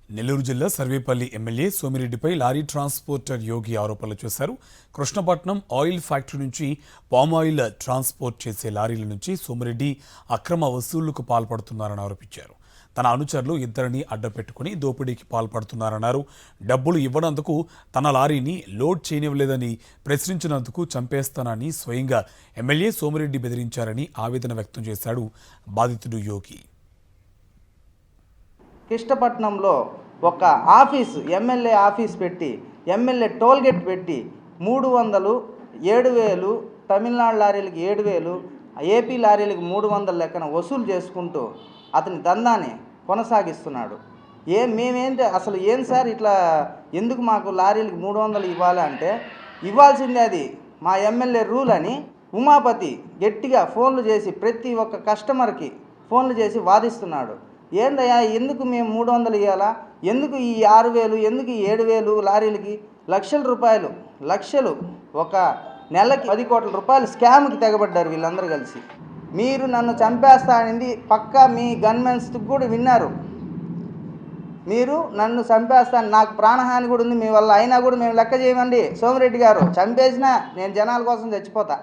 నెల్లూరు జిల్లా Sarvepalli MLA సోమిరెడ్డిపై lorry transporter యోగి ఆరోపణలు చేశారు. కృష్ణపట్నం ఆయిల్ ఫ్యాక్టరీ నుంచి పామాయిల్ ట్రాన్స్పోర్ట్ చేసే లారీల నుంచి సోమిరెడ్డి అక్రమ వసూళ్లకు పాల్పడుతున్నారని ఆరోపించారు. తన అనుచరులు ఇద్దరిని అడ్డపెట్టుకుని దోపిడీకి పాల్పడుతున్నారన్నారు. డబ్బులు ఇవ్వనందుకు తన లారీని లోడ్ చేయనివ్వలేదని ప్రశ్నించినందుకు చంపేస్తానని స్వయంగా ఎమ్మెల్యే సోమిరెడ్డి బెదిరించారని ఆవేదన వ్యక్తం చేశాడు బాధితుడు యోగి. కృష్ణపట్నంలో ఒక ఆఫీసు ఎమ్మెల్యే ఆఫీస్ పెట్టి ఎమ్మెల్యే టోల్గేట్ పెట్టి 300, 7,000 తమిళనాడు లారీలకు 7,000 ఏపీ లారీలకు 300 లెక్కన వసూలు చేసుకుంటూ అతని దందాన్ని కొనసాగిస్తున్నాడు. మేమేంటి అసలు ఏం సార్ ఇట్లా ఎందుకు మాకు లారీలకు 300 ఇవ్వాలి అంటే ఇవ్వాల్సిందే, అది మా ఎమ్మెల్యే రూల్ అని ఉమాపతి గట్టిగా ఫోన్లు చేసి ప్రతి ఒక్క కస్టమర్కి ఫోన్లు చేసి వాదిస్తున్నాడు. ఏందయ్యా, ఎందుకు మేము 300 ఇవ్వాలా, ఎందుకు ఈ 6,000, ఎందుకు ఈ 7,000 లారీలకి లక్షలు ఒక నెలకి 10 కోట్ల రూపాయలు స్కామ్కి తెగబడ్డారు వీళ్ళందరూ కలిసి. మీరు నన్ను చంపేస్తా అనేది పక్కా మీ గన్మెన్స్కి కూడా విన్నారు. మీరు నన్ను చంపేస్తాను, నాకు ప్రాణహాని కూడా ఉంది మీ వల్ల, అయినా కూడా మేము లెక్క చేయమండి. సోమిరెడ్డి గారు చంపేసినా నేను జనాల కోసం చచ్చిపోతా.